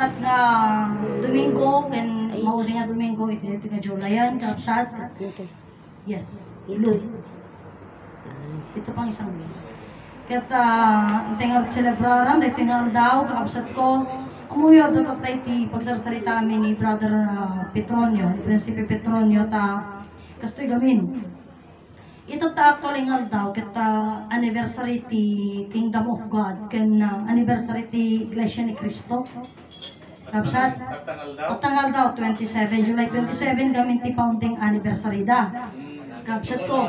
At na Domingo, ken mauli nga Domingo, ito nga Julayan, kapsat. Yes, ilo. Ito pang isang week. Kaya tingal celebraran, dahil tingal daw, kakapsat ko, umuyo, dapat tayo ti pagsarsalita kami ni Brother Petronio, ni Prinsipe Petronio, kastoy gamin. Ito actually nga daw, kita anniversary ti Kingdom of God, ken anniversary ti Iglesia ni Cristo. Kapsat, tanggal daw, 27, July 27, gamin ti founding anniversary da. Kapsat ko,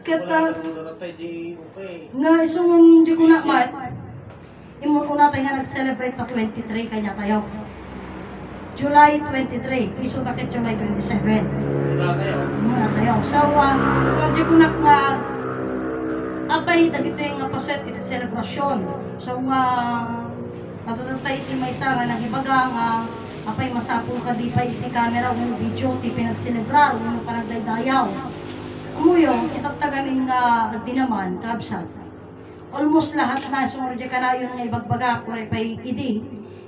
kita, nga isong di ko na mat, imun una tayo nga nag-celebrate na 23, kanya tayo. July 23, iso takit July 27. Muna tayo. So, di ko na apay, dagito yung paset iti selebrasyon. So, natutantay iti may isa nga nagibaga nga apay masapong ka di pa iti camera uno video ti pinagselebrar uno ka nagdaydayaw umuyo itagtagamin nga di naman kabsat almost lahat na sumuro di kanayon nga ibagbaga kore pa idi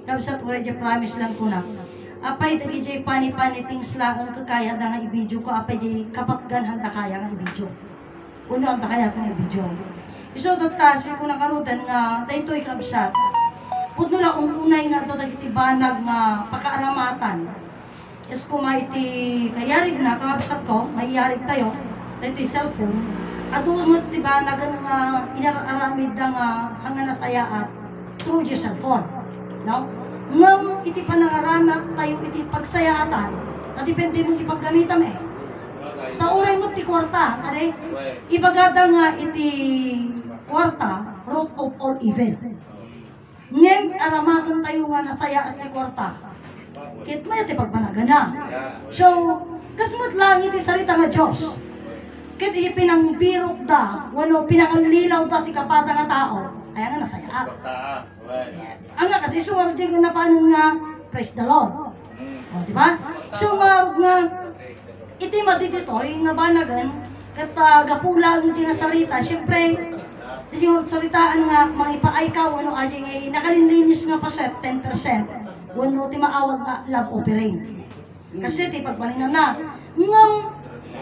kabsat kore di promise lang ko na apay dagi di pani-pani things lang ang kakaya da nga i-video ko apay di kapakgan handa kaya nga i-video uno handa kaya nga i-video iso dagtasyo ko nakarudan nga daytoy kabsat puno lang unay nga ito nagitibanag nga pakaaramatan. Yes, kung may iti kayarig na, kakabasat ko, mayarig tayo, ito yung cellphone, at doon mo tibanag nga inararamid na nga hanga nasaya at through your cellphone. No? Ngam iti panangaramat tayo iti pagsayaatan, na depende mong ipaggamitan eh. Tauray mo ti kwarta, kare, ibagada nga iti kwarta, root of all evil. Ngem aramatan tayo nga nasaya at kwarta. Kit may iti pagbanaga na. So, kasmut lang iti sarita nga Diyos. Kit iti pinangbirok da, wano pinanglilaw da ti kapata nga tao, kaya nga nasaya at. Ang nga kasi suwar dyan na paano nga, praise the Lord. O, diba? So, nga iti matititoy nga banagan, kat gapulang iti nga sarita, siyempre, yung salitaan nga, mga ipaay ka, ano aja nga, nakalinlinis nga pa set, 10%. Wano ti maawag nga love offering. Kasi ti pagpalinan na. Ngam,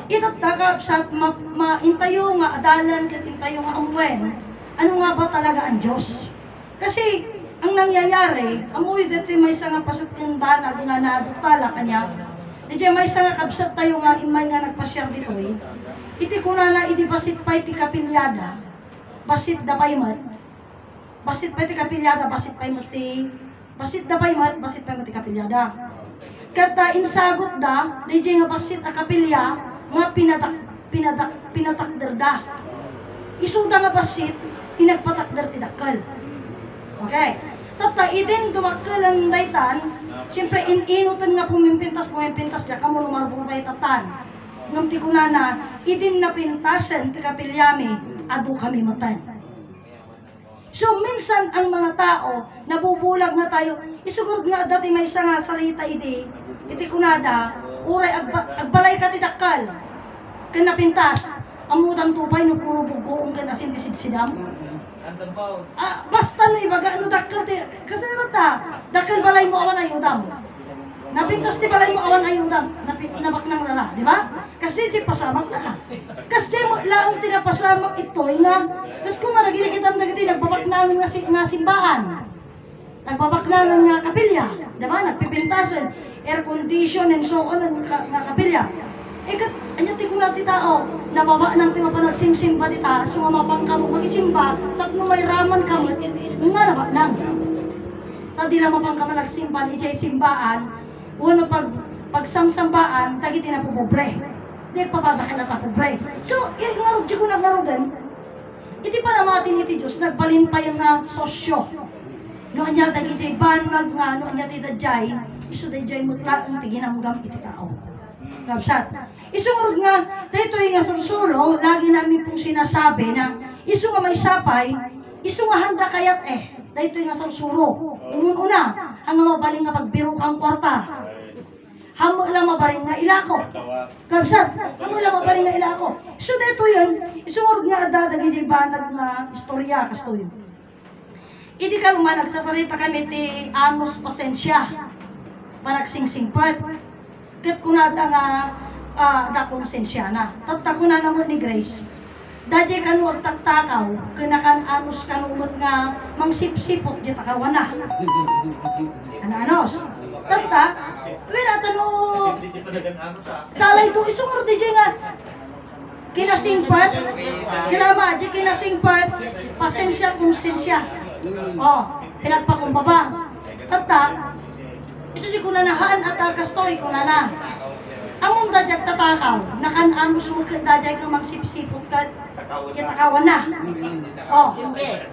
itataka sa maintayo nga adalan, kat intayo nga amwen, ano nga ba talaga ang Diyos? Kasi, ang nangyayari, amoy dito may isa nga pasat yung banag nga nadutala kanya, di may isa nga kabsat tayo nga, imay nga nagpasyar dito eh. Iti kuna na, iti basit pa iti kapilyada, basit da paymat, basit pa iti kapilyada, basit paymat ti, basit da paymat, basit paymat ti kapilyada. Kata insagot da, DJ nga basit a kapilya, nga pinatakder da. Isuda nga basit, tinagpatakder ti dakkel. Okay. Tata, idin dumakkel ang daytan, siyempre ininutan nga pumimpintas diya, kamo lumarbong pa itatan. Ngam ti kunana, idin na pintasen ti kapilyami, ado kami matan. So, minsan ang mga tao, nabubulag na tayo, isugod nga dati may isa nga salita iti kunada, uray agbalay ka ti dakkel, kan napintas, amutang tupay no puro bugoong kan asin sidam. Basta no ibaga, ano dakkel ti, kasi naman dakkel balay mo awan ayudam. Napintas ti balay mo awan ayudam, nabak nang lala, di ba? Kasi di pasamak na. Kasi mo lang tinapasamak ito, nga, kasi kung maragili kita dagiti, nagbabak namin nga simbaan. Nagbabak namin nga kapilya, di ba? Nagpipintasan, air condition and so on, nga kapilya. Kat, anyo ti kuna ti tao, nababa nang ti mapanagsimsimba ti ta, sumamapang ka mo magisimba, tapno may raman ka mo, nga nabak nang. Tadi na mapang ka managsimba, ijay simbaan, uno pagsamsambaan, tagi tinapupobre. Di papadakin na tapobre. So, ngarod di ko nagnarodan, iti pa namatin iti Diyos, nagbalin pa yung sosyo. Noon niya tagi jay banag nga, noon niya tidadjay, iso dayjay mutla ang tiginamgam iti tao. Kapsat. Isunod nga, dito yung sursulo, lagi namin pong sinasabi na iso nga may sapay, iso nga handa kayat dito yung sursuro. Una, hanggang mabaling nga pagbiro kang kwarta. Hamo lang mabaling nga ilako. Kapsat, hamo lang mabaling nga ilako. So dito yun, isunod nga adadagi yung banag nga istorya, kasto yun. Idi ka naman nagsasalita kami ti anus pasensya. Panagsingsingpat. Kat kunada nga da konsensya na. Tatta ko na naman ni Grace. Dadya kan wag taktakaw, kinakan anus kanumot nga mangsipsipot di takawana. Anos. Tatta, wala tano. Talay to isungor di nga. Kinasingpat, kinama di kinasingpat, pasensya konsensya. Oh, pinagpakumbaba. Tatta, iso di ko na nahaan at alkastoy ko na na. Among dadyak tatakaw, nakan-ano sumukit dadyak ka magsipsipot ka, kitakawan na. Oh, siyempre,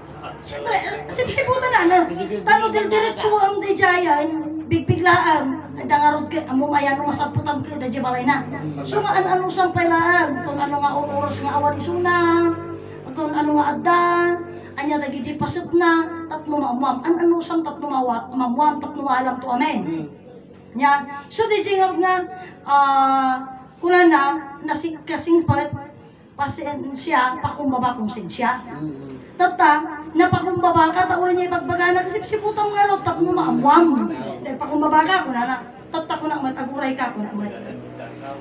sipsiputan na, no? Tano del diretso ang dajayan, bigbiglaan, dangarod ka, among ayan no masaputan ka, dadya balay na. So nga ano sampay lang, itong ano nga oras nga awan isuna, itong ano nga adda, anya dagiti pasit na, tatlo maamwam, ano sang tatlo maamwam, tatlo maalam to amen. Nya, so di nga kuna na kasingpat pasensya pakumbaba konsensya. Tata napakumbaba ka taulan niya ipagbagana kasi siputang nga ro tap mo maamwam. Dahil pakumbaba ka kuna na tata ko na mataguray ka kuna mat.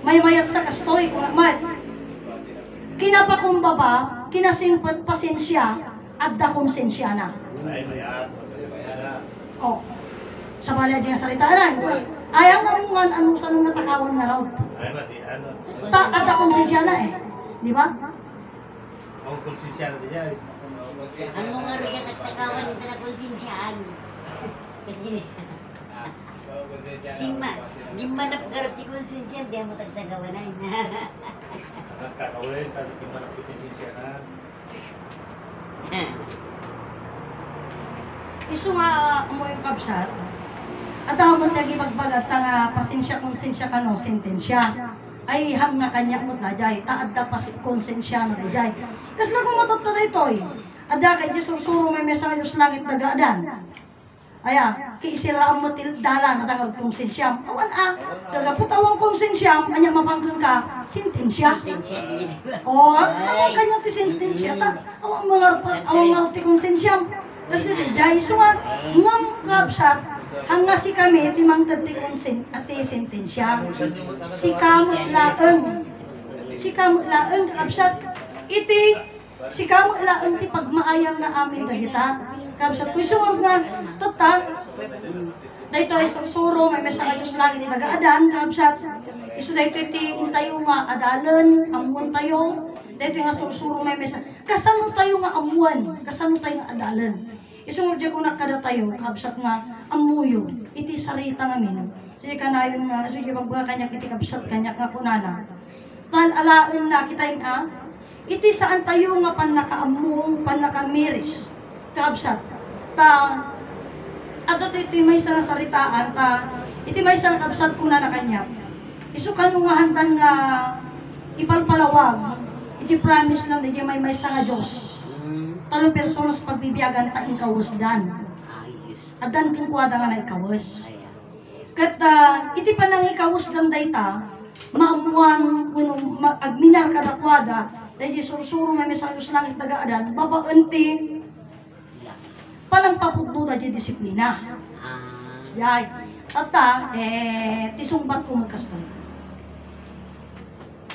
May mayat sa kastoy kuna mat. Kinapakumbaba, kinasingpat pasensya adda konsensya na. Oh. Sa balay nga salitaan. Ayaw nga mo nga ano sa nung natakawan nga raw. At konsensya na eh. Di ba? Ang konsensya na diyan. Ang mga rin natakawan nito na konsensyaan. Kasi sima, di man napagarap di konsensya, di mo tagtagawan na. Nakakawin, tayo di man konsensya na. Isu nga mo yung kabsat. At ako mo lagi magbalat nga pasensya konsensya ka no sentensya. Ay ham nga kanya mo dajay taad da pas konsensya na dajay. Kas na ko matatta daytoy. Ada kay Jesus suro may mesa Dios langit dagaadan. Aya, kay siraan mo til dalan at ang konsensya. Awan dagaputawang konsensya anya mapanggang ka sentensya. Oh, ang kanya ti sentensya ta. Awang mga ti konsensya. Kasi dajay so nga ngam kabsat hanga si kami timang tati konsen ati sentensya. Si kamot laeng kapsat iti si kamot laeng ti pagmaayam na amin dagita. Kapsat kuy sumag nga tata dayto ay sursuro may mesa nga Dios lagi ni dagaadan kapsat. Isu dayto iti intayo nga adalan amuan tayo. Dayto nga sursuro may mesa. Kasano tayo nga amuan, kasano tayo nga adalan. Isungod ko na kada tayo, kabsat nga, amuyo, iti sarita ngamin. Sige kanayon nga, sige pagbuha kanya iti kabsat kanya nga kunana. Tal alaan na kita yung iti saan tayo nga panakaamu, panakamiris, kabsat. Ato iti may isang saritaan, iti may isang kabsat kunana kanya. Isukan nga handan nga ipalpalawag, iti promise lang, iti may isang nga Diyos. Talo personas pagbibiyagan ta ikawasdan. Adan kang kuwada nga na ikawas. Kat iti pa nang ikawasdan dayta, maamuan kuno agminar ka na kuwada, dahil sursuro may mesayos langit dagaadan, babaanti palang papuddo da di disiplina. Siyay. Tata, tisumbat ko magkastoy.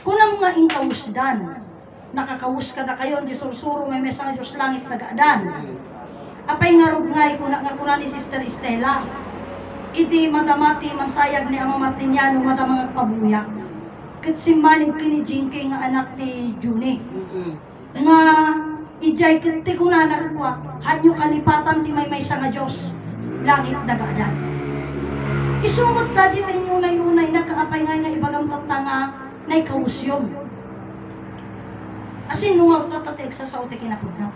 Kunang nga ikawasdan, nakakawus ka na kayo, di sursuro may mesa nga Diyos langit nagaadan. Apay nga rugngay ko na nga ni Sister Estela. Iti madamati mansayag ni Ama Martiniano madamang agpabuyak. Kat simbaling kinijingke nga anak ti Juni. Nga ijay kiti ko na nakakwa, hanyo kalipatan ti may mesa nga Diyos langit nagaadan. Isumot da di may yunay-unay nakaapay nga ibagang tatanga na ikawus yun. Asin nung tatek sa uti kinapudna.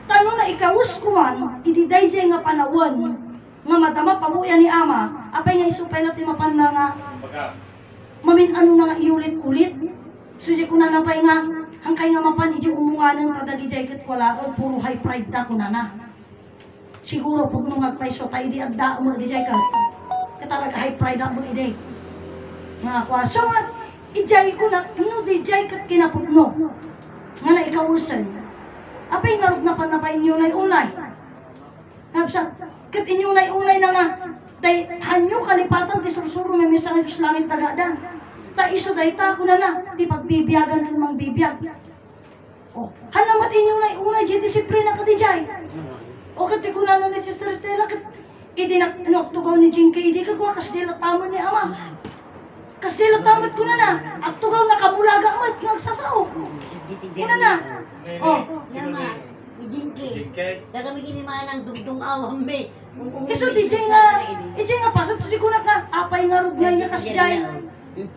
Tano na ikawus kuman, ididayjay nga panawon, nga madama pabuya ni Ama, apay nga isupay natin mapan na nga, mamin ano na nga iulit-ulit. Suji ko na napay nga, hangkay nga mapan, iji umunga ng tadagijay kat wala, o puro high pride da ko na na. Siguro, pag nung agpaiso, tayo di adda mo, dijay ka, katalaga high pride da mo, iday. Nga kwa, so nga, ijay ko na, no di jay kat kinapudno. Nga na ikawusan. Apay nga na panapay niyo na unay. Kapsat, kat inyong unay na nga, day hanyo kalipatan, ti sursuro may misa nga Diyos langit tagadan. Ta iso day ta ko na di pagbibiyagan ng mga bibiyag. O, hanamat inyong unay, di disiplina ka di jay. O kat ikunan ni Sister Estela, kat inaktugaw ni Jinky, hindi ka kuha kasdila tamon ni Ama. Kasdila tamot ko na, aktugaw nakamulaga mo, nagsasao. Kuna na. Oh, Yama, Jinky. Daga may ginimaan ang dugdong awang me. iso di jay nga pasat, si kunak na, apay nga rugna niya kasdjay.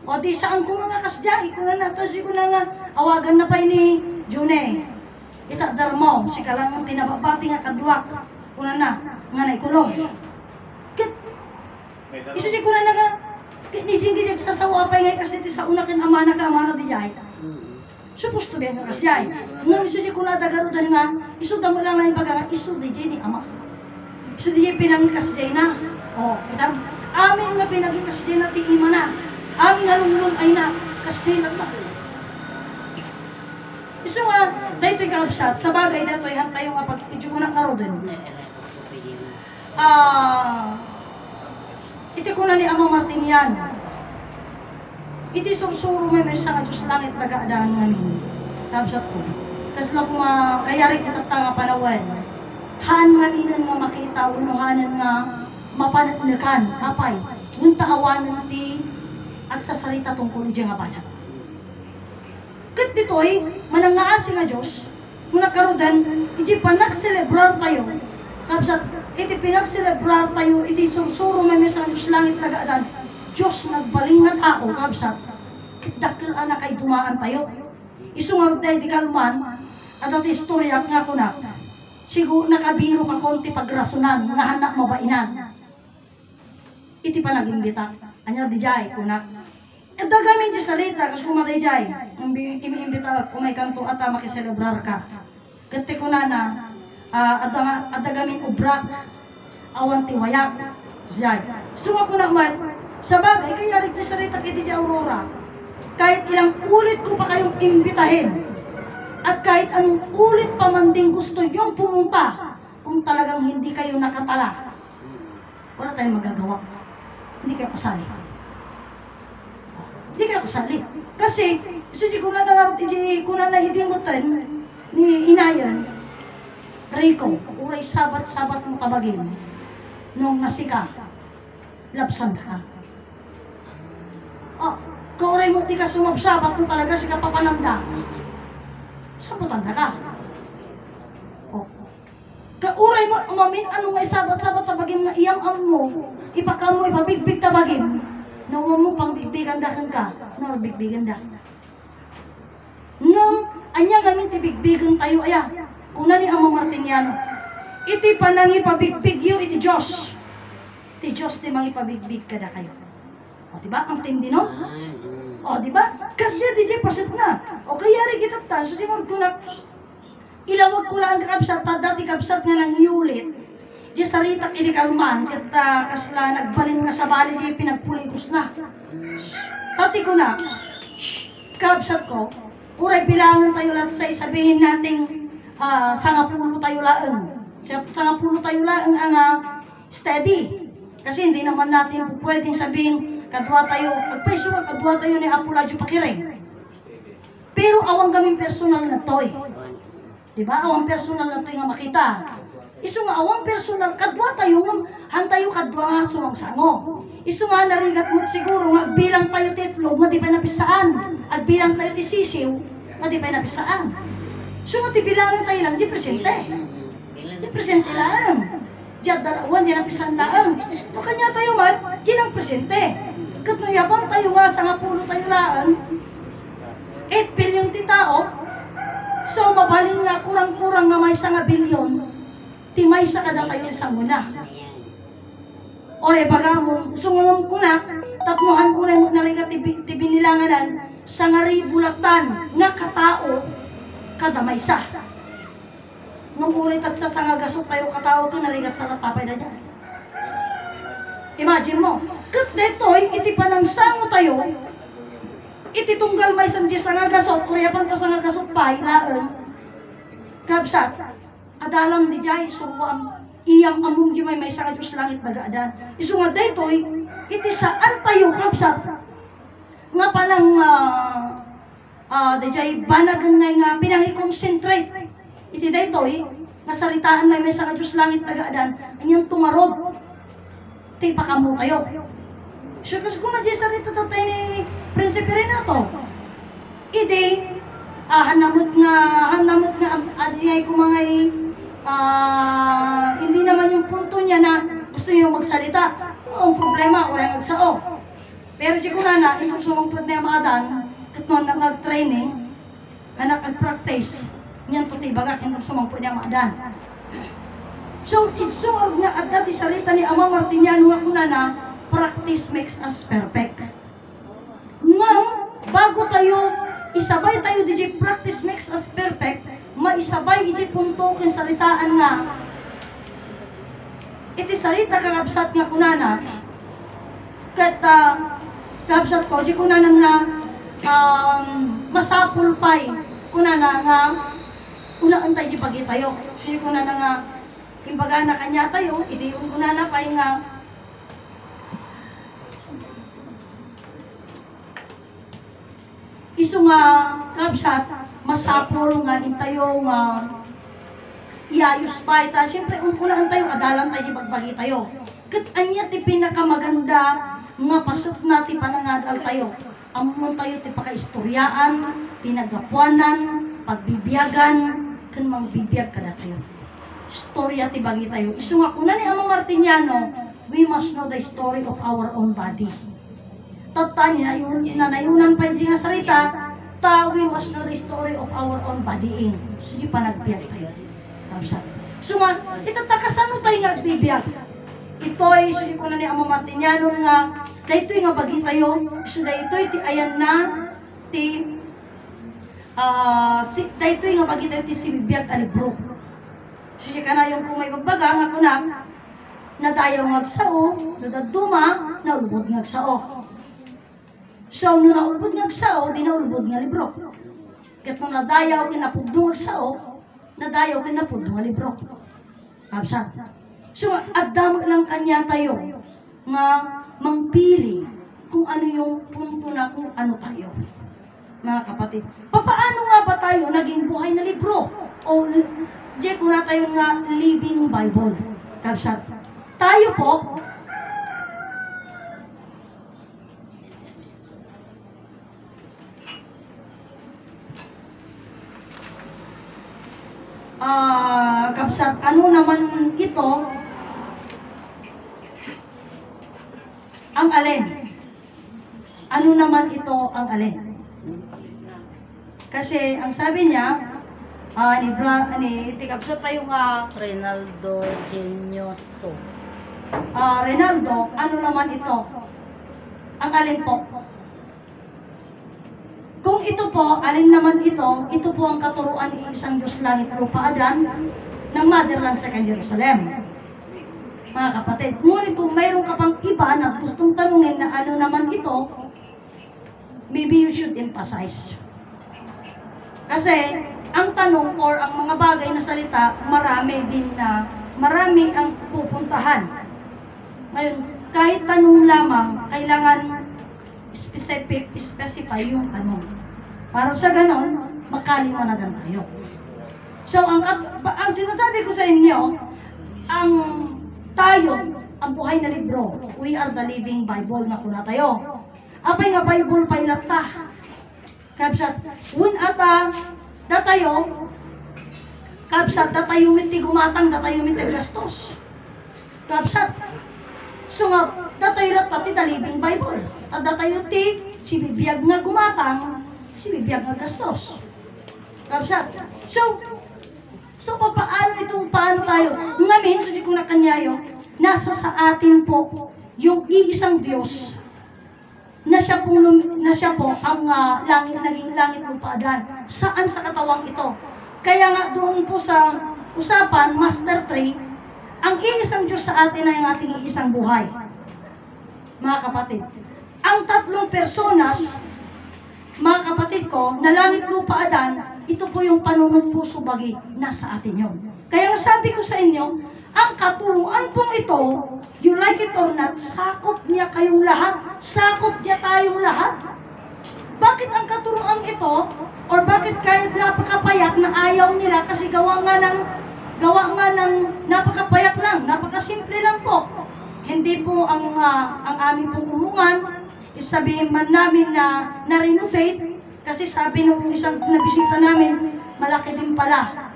O di saan ko nga kasdjay, kuna na, tapos si kuna nga, awagan na pa ni June. Itadar mo, si kalangang tinababati nga kadwak. Kuna na, nga naikulong. Iso si kuna na nga, ni Jinky sa sawa apay nga kasi sa una kin amana ka amana di jay. Supposed to be nga kasdjay. Nga iso di kuna dagarudan nga, iso damo lang na ibaga nga, iso di jay ni Ama. So di pinangikas dyan na. O, kita, amin nga pinangikas dyan na ti ima na. Amin nga lulong ay na, kas dyan na. So nga, dahil ito'y karapsat, sa bagay na ito'y hantay yung pag-idyo mo ng karodan. Iti ko na ni Ama Martin yan. Iti sursuro may may sa Diyos langit nagaadaan namin. Karapsat ko. Kasi lang kung kaya rin kita tanga panawan. Han nga ninan nga makita, unuhanan nga mapanatnakan, apay, ngunta awanan ti at sa salita tungkol diyan nga banat. Kat dito'y, manangaasi nga Diyos, muna karudan, iti panagselebrar tayo, kapsat, iti pinagselebrar tayo, iti sursuro may sa Diyos langit nagaadaan, Diyos nagbaling nga tao, kapsat, dakil anak ay dumaan tayo. Isungarod tayo di kalman, at ati istorya nga kunak, siguro nakabiro ka konti pagrasunan, nga hanak mabainan. Iti pa nag-imbita. Anya di jay, kunak. E dagamin di salita, kasi kumatay jay. Imiimbita, kung may kanto at makiselebrar ka. Kati ko na adagamin ubrak, awan tiwayak. Jay. Suma ko naman, sa bagay, kaya rin di salita kiti di Aurora. Kahit ilang ulit ko pa kayong imbitahin, at kahit anong ulit pa man din gusto yung pumunta, kung talagang hindi kayo nakatala, wala tayong magagawa. Hindi kayo kasali. Hindi kayo kasali. Kasi, di ko na hidimutan ni Inayan, Rico, uray sabat-sabat mo tabagin, nung nasika, lapsan ka. Oh, kauray mo di ka sumabsabat mo talaga si kapapananda. Sabutan na ka. O. Kauray mo, umamin, ano nga sabat-sabat tabagin nga iyang mo, ipakam mo, ipabigbig tabagin. Nawa mo pang bigbigan dahan ka, bigbigan da. Ngam, anya gamin tibigbigan tayo, aya. Una ni Ama Martiniano. Iti panang ipabigbig yu, iti Diyos. Iti Diyos ti mang ipabigbig ka da kayo. O, diba? Ang tindi, no? O, diba? Kasi DJ pasit na. O, kaya rin kita ta. So, di mo kunak, ilawag ko lang ang kapsat, dati kapsat nga nang iulit. Di saritak ini kaluman, kita kasla nagbalin nga sa bali, di pinagpulikos na. Tati ko na, kapsat ko, uray bilangan tayo lahat sa sabihin nating sangapulo tayo laang. Sangapulo tayo laang ang steady. Kasi hindi naman natin pwedeng sabihin, kadwa tayo, pagpaiso ka, kadwa tayo ni Apuladyo Pakiring. Pero awang gaming personal na toy. Diba? Awang personal na toy nga makita. Iso nga awang personal, kadwa tayo nga, hantayo kadwa nga sumangsango. Iso nga narigat mo siguro nga, agbilang tayo titlog, nga di pa napisaan. Agbilang tayo tisisiw, nga di pa napisaan. So nga tibilangan tayo lang, di presente. Di presente lang. Diyan dalawan, di napisaan lang. O kanya tayo man, di lang presente. Katuyabang tayo nga, sa nga pulo tayo laan, 8 billion ti tao, so mabaling nga kurang-kurang nga may 1 billion, ti may sa kada tayo isang muna. O baga mo, sungungong kunak, tapnohan ko na narigat ti binilanganan, sa nga ribulatan nga katao, kada may sa. Nung ulit at sa nga gasot tayo katao to, narigat sa latapay na dyan. Imagine mo, kat detoy, iti panangsango tayo, iti tunggal may sanji sa nga gasot, uriyapan ka sa nga gasot pa, ilaan, kabsat, adalang di jay, iyang among di may sa Diyos langit nagaadan. Isu nga daytoy iti saan tayo kapsat nga palang dayjay banagan nga pinangi-concentrate iti daytoy nga saritaan may sa Diyos langit nagaadan anyang tumarod ti pakamu tayo. So kasi kung madya sarita to tayo ni Prinsipe Renato, idi hanamot nga adiyay kumangay hindi naman yung punto niya na gusto niyo magsalita. Ang problema, wala nagsao. Pero di ko na itong sumangpot na yung mga dan, katong nag-training, nag-practice, niyan to tibagak itong sumangpot na yung mga dan. So, it's so nga at dati salita ni Ama Martiniano ako na practice makes us perfect. Ngam, bago tayo, isabay tayo DJ practice makes us perfect, maisabay DJ puntokin salitaan nga, iti salita kakabsat nga kunana, kat kakabsat ko, di kunana nga masapul pay, kunana nga, unaan tayo di pagi tayo. So, di kunana nga, imbaga na kanya tayo, iti yung kunana pay nga, iso nga kabsat masapol nga intayo nga iayos pa ita siyempre unkulaan tayo adalan tayo pagbagi tayo ket anya ti pinakamaganda nga pasok nati panangadal tayo amon tayo ti pakaistoryaan tinagapuanan pagbibiyagan ken mangbibiyag kada tayo istorya ti bagi tayo iso nga kuna ni Ama Martiniano we must know the story of our own body tatanya yun nanayunan pa yung nga sarita we must know the story of our own bodying so di pa nagbiyak tayo so nga itatakasan mo tayo nga nagbibiyag ito'y so di ko na ni Ama Martiniano nga dahito'y nga bagi tayo so dahito'y ti ayan na ti dahito'y nga bagi tayo ti sibibiyag alibro so di ka na yung kung may bagbaga nga kunak nadayaw ngagsao nadaduma naulubod ngagsao. So, nung naulbod nga agsao, di naulbod nga libro. Kat nung nadayaw kinapudong agsao, nadayaw kinapudong nga libro. Kapsat. So, agdamag lang kanya tayo nga mangpili kung ano yung punto na kung ano tayo. Mga kapatid. Paano nga ba tayo naging buhay na libro? O, di ko na tayo nga living Bible. Kapsat. Tayo po, kapsat, ano naman ito ang alin? Ano naman ito ang alin? Kasi ang sabi niya, kapsat tayo nga Reynaldo Genioso. Reynaldo, ano naman ito? Ang alin po? Kung ito po, alin naman ito po ang katuruan ng isang Diyos langit lupa adan ng Motherland sa Jerusalem. Mga kapatid, ngunit kung mayroon ka pang iba na gustong tanungin na ano naman ito, maybe you should emphasize. Kasi, ang tanong or ang mga bagay na salita, marami ang pupuntahan. Ngayon, kahit tanong lamang, kailangan specify yung tanong. Para sa ganon, makaliwanagan tayo. So, ang sinasabi ko sa inyo, ang buhay na libro, we are the living Bible nga kuna tayo. Apay nga Bible pa ilata. Kapsat, datayo miti gumatang, datayo miti gastos. Kapsat, so nga, datayo lata ti the living Bible. At datayo ti, si bibiyag nga gumatang, si bibiyag nga gastos. Kapsat, so paano tayo? Ngamin, so di ko na kanyayo, nasa sa atin po yung iisang Diyos na siya po ang naging langit lupadan. Saan sa katawang ito? Kaya nga doon po sa usapan, Master 3, ang iisang Diyos sa atin ay ang ating iisang buhay. Mga kapatid, ang tatlong personas, mga kapatid ko, na langit lupadan, ito po yung panunod puso bagi, nasa atin yun. Kaya sabi ko sa inyo, Ang katuruan pong ito, you like it or not, sakop niya kayong lahat. Sakop niya tayong lahat. Bakit ang katuruan ito, or bakit kahit napakapayak na ayaw nila kasi gawa nga ng napakapayak lang, napakasimple lang po. Hindi po ang aming pong umungan, isabihin man namin na na-renovate, kasi sabi nung isang nabisita namin, malaki din pala.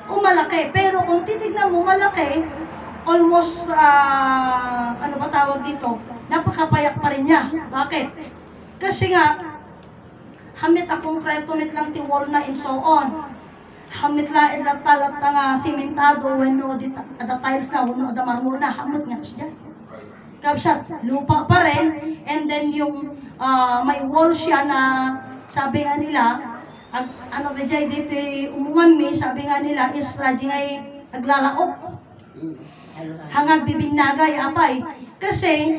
O malaki, pero kung titignan mo malaki, almost, ano ba tawag dito, napakapayak pa rin niya. Bakit? Kasi nga, hamit akong kretomit lang ti wall na and so on. Hamit la ilat talat nga simentado when no the tiles na no the marmol na hamit nga siya. Kapsat lupa pa rin, and then yung may wall siya na sabi nga nila ano ba dyan dito umungan mi, sabi nga nila is radyo nga naglalaok hanggang bibinagay apay kasi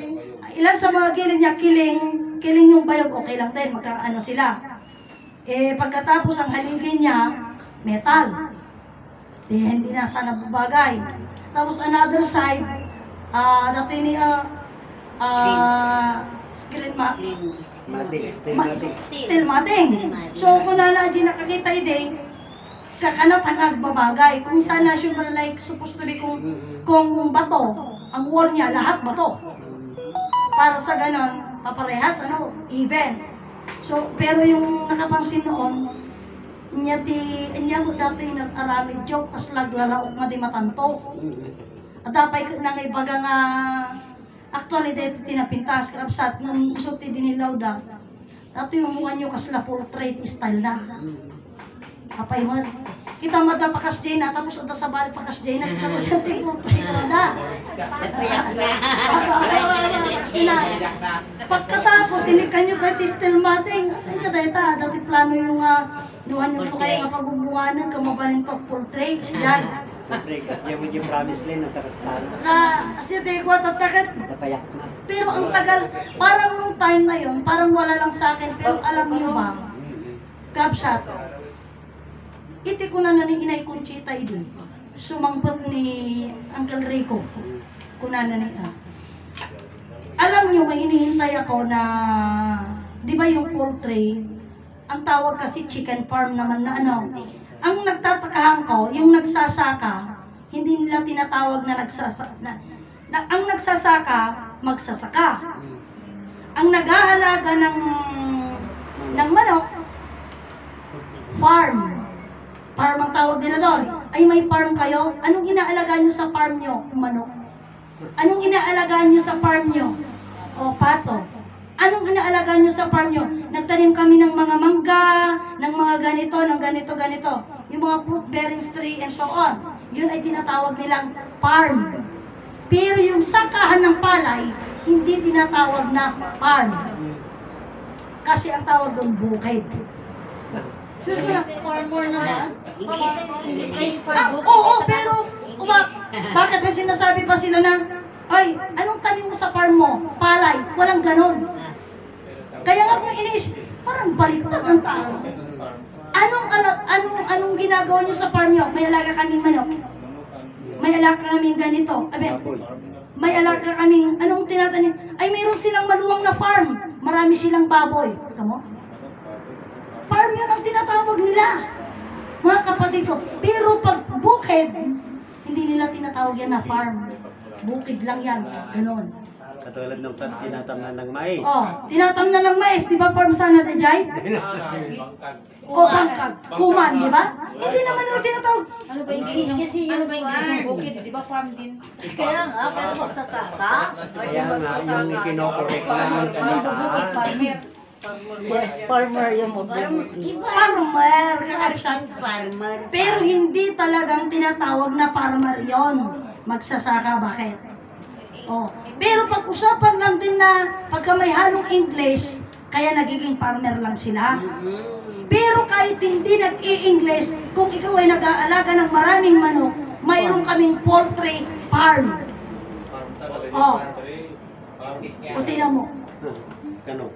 ilan sa mga gilid niya kiling yung bayog, okay lang din, magkaano sila. Pagkatapos ang haligin niya, metal. Hindi na sana babagay. Tapos another side, dati niya, steel matting. So, kung nalaji nakakita ide, kakanat hanggang babagay. Kung sana siya like, supposed to be kung bato, ang wall niya, lahat bato. Para sa ganon, paparehas, even. So, pero yung nakapansin noon, niya mo dati nag-aramid joke, as laglalaok nga di matanto. At dapay nang ibaga nga, actually dito tinapintas, karapsat, nung isulti din nilaw da, dati yung mukha nyo kasla portrait style na. Apay mo, kita mada pakas dyan na, tapos ada sa balik pakas dyan na, kita mo siya ting portrait na. Pagkatapos, inikan nyo kahit still mating, ay kadayta, dati plano yung nuhan nyo to kayo kapag umuwanan, kamabalin to portrait, yan. Siyempre, kasi yung yung promise lang, nagkakastaan. Kasi di ko tatakat. Napayak na. Pero ang tagal, parang nung time na yun, parang wala lang sa akin, pero alam niyo ba, Gabshot, iti ko na ni Inay Conchita idi, sumangpot ni Uncle Rico, kunana ni alam niyo, may hinihintay ako na, di ba yung poultry, ang tawag kasi chicken farm naman na ang nagtatakahan ko, yung nagsasaka, hindi nila tinatawag na nagsasaka, ang nagsasaka, magsasaka. Ang naghahalaga ng manok, farm. Farm ang tawag nila doon. Ay, may farm kayo? Anong inaalagaan nyo sa farm nyo? Manok. Anong inaalagaan nyo sa farm nyo? O, pato. Anong inaalagaan nyo sa farm nyo? Nagtanim kami ng mga mangga, ng mga ganito, ng ganito. Yung mga fruit bearing tree and so on. Yun ay tinatawag nilang farm. Pero yung sakahan ng palay, hindi tinatawag na farm. Kasi ang tawag doon bukid. Farmer naman. English Oo, pero bakit may sinasabi pa sila na, ay, anong tanim mo sa farm mo? Palay, walang ganon. Kaya nga kung iniisip, parang baliktad ang tao. Anong ginagawa niyo sa farm niyo? May alaga kaming manok. May alaga kaming ganito. May alaga kaming, anong tinatanim? Ay, mayroon silang maluwang na farm. Marami silang baboy. Tama mo? Farm yun ang tinatawag nila. Mga kapatid ko. Pero pag bukid, hindi nila tinatawag yan na farm. Bukid lang yan. Ganon. Katulad ng tinatamnan ng mais. Tinatamnan ng mais. Di ba farm sana, Dejay? O bangkag. Kuman, di ba? Hindi naman nila tinatawag. Ano ba English kasi yun? Ano ba English ng bukid? Di ba farm din? Kaya nga, pero magsasaka. Kaya nga, yung ikinokorek lang ng salita. Bukid, farmer. Yes, farmer yung magbubukid. Farmer. farmer. Pero hindi talagang tinatawag na farmer yon. Magsasaka, bakit? Pero pag-usapan lang din na pagka may halong English, kaya nagiging farmer lang sila. Pero kahit hindi nag-i-English, kung ikaw ay nag-aalaga ng maraming manok, mayroon kaming poultry farm. O, tingnan mo. Kano?